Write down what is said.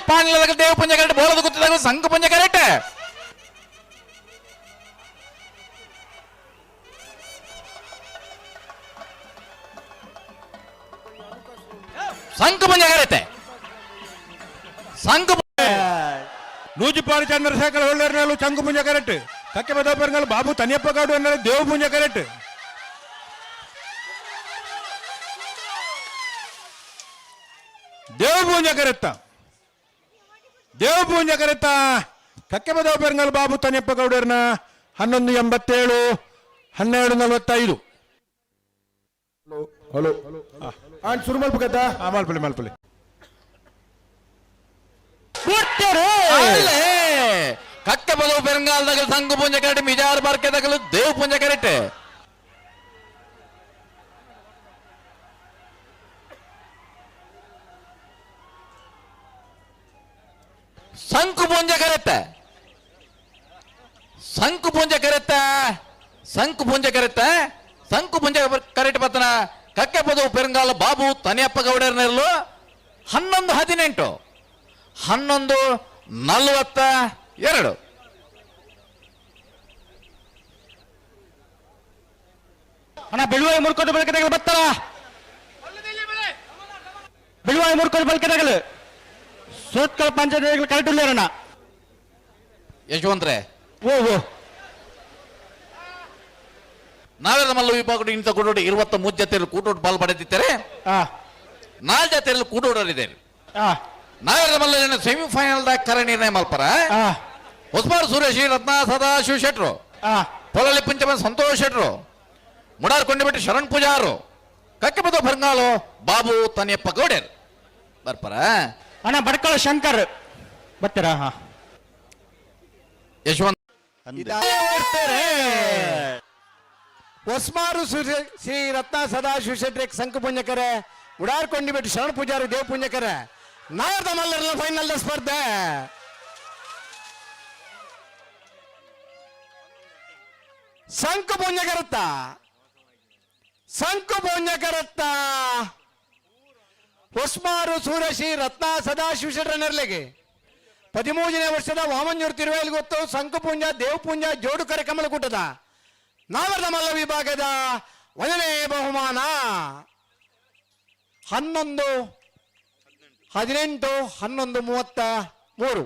ಪಾಣಿಲದಾಗ ದೇವ ಪುಂಜ ಕರೆಕ್ಟ್ ಬೋಳದ ಗೊತ್ತಿದಾಗ ಸಂಘ ಪುಂಜ ಕರೆಕ್ಟ್ ಸಂಘ ಪುಂಜ ಕರೆಕ್ಟ್ ಸಂಘ నూజిపాడు చంద్రశేఖర్ ఒళ్ళేరు చంకు పుంజ కరెక్ట్ కక్కె పెదపరంగల్ బాబు తనియప్ప గౌడు అన్నారు దేవు పుంజ కరెక్ట్ ದೇವ ಪೂಂಜ ಕರೆತ್ತ ದೇವ ಪೂಂಜ ಕರೆತ್ತ ಕಕ್ಕೆ ಪೆರಂಗಲ್ ಬಾಬು ತನಿಯಪ್ಪ ಗೌಡರ್ನ 1187 1245 ಹಲೋ ಶುರು ಮಾಡ್ಬೇಕತ್ತ ಮಲ್ಪಲ್ಲಿ ಮಲ್ಪಲ್ಲಿ ಕಕ್ಕೆ ಬದವು ಪೆರಂಗಾಲ್ದಾಗ ಸಂಘ ಪುಂಜ ಕರೆಕ್ಟ್ ಮಿಜಾರ್ ಬಾರ್ಕೆದಾಗಲು ದೇವ್ ಪುಂಜ ಕರೆಕ್ಟ್ ಸಂಕು ಪುಂಜ ಕರೆತ್ತ ಸಂಕು ಪುಂಜ ಕರೆತ್ತ ಸಂಕು ಪುಂಜ ಕರೆತ್ತ ಸಂಕು ಪುಂಜ ಕರೆಕ್ಟ್ ಬತ್ತನ ಕಕ್ಕೆ ಬದವು ಪೆರಂಗಾಲ ಬಾಬು ತನಿಯಪ್ಪ ಗೌಡರ್ನರ್ಲು 1118 1142 ಅಣ್ಣ ಬೆಳುವಾಯಿ ಮುರ್ಕೊಂಡು ಬಳಕೆದಾಗಲು ಬತ್ತಲ್ಲ ಬೆಳುವಾಯಿ ಮುರ್ಕೊಂಡು ಬಳಕೆದಾಗಲು ಸೋತ್ಕಲ್ ಪಂಚಾಯತ್ ಕರೆಕ್ಟ್ ಇಲ್ಲರಣ್ಣ ಯಶವಂತ್ರೆ ಓ ನಾವೆಲ್ಲ ಮಲ್ಲ ವಿಭಾಗ ಇಂಥ ಕೂಟೋಡು 23 ಜೊತೆಯಲ್ಲಿ ಕೂಟೋಡು ಪಾಲ್ ಪಡೆದಿದ್ದಾರೆ 4 ಜೊತೆಯಲ್ಲಿ ಕೂಟೋಡರಿದ್ದಾರೆ ನಾವೆಲ್ಲ ಮಲ್ಲ ಸೆಮಿಫೈನಲ್ದಾಗ ಕರೆ ನಿರ್ಣಯ ಮಲ್ಪರ ಹೊಸಮಾರು ಸುರೇಶ್ ರತ್ನ ಸದಾಶಿವ ಶೆಟ್ರು ಪೊಲಲಿ ಪಂಚಮ ಸಂತೋಷ್ ಶೆಟ್ರು ಮುಡಾರ್ ಕೊಂಡಿಬಿಟ್ಟು ಶರಣ್ ಪೂಜಾರು ಕಕ್ಕೆ ಬದೋ ಭರಂಗಾಲು ಬಾಬು ತನಿಯಪ್ಪ ಗೌಡರ್ ಬರ್ಪರ ಅಣ್ಣ ಬಡ್ಕಳ ಶಂಕರ್ ಬರ್ತೀರಾ ಯಶವಂತ್ ಹೊಸ್ಮಾರು ಶ್ರೀ ರತ್ನ ಸದಾಶಿವ ಶೆಟ್ರಿ ಸಂಕು ಪುಂಜಕರೆ ಉಡಾರ್ ಕೊಂಡಿಬಿಟ್ಟು ಶರಣ ಪೂಜಾರಿ ದೇವ್ ಪುಂಜಕರೆ ನಾರದ ಮಲ್ಲರ ಫೈನಲ್ ಸ್ಪರ್ಧೆ ಸಂಕು ಪುಂಜಕರತ್ತ ಸಂಕು ಪುಂಜಕರತ್ತ ಹೊಸ್ಮಾರು ಸೂರಶಿ ರತ್ನ ಸದಾಶಿವ ಶೆಟ್ರ ನೆರಳಿಗೆ 13ನೇ ವರ್ಷದ ವಾಮಂಜೂರು ತಿರುವೇಲಿ ಗೊತ್ತು ಸಂಕು ಪುಂಜ ದೇವ್ ಪುಂಜ ಜೋಡು ಕರೆಕಮಲ ಕೂಟದ ನಾವರ್ಧ ಮಲ್ಲ ವಿಭಾಗದ 1ನೇ ಬಹುಮಾನ 11 18 11 33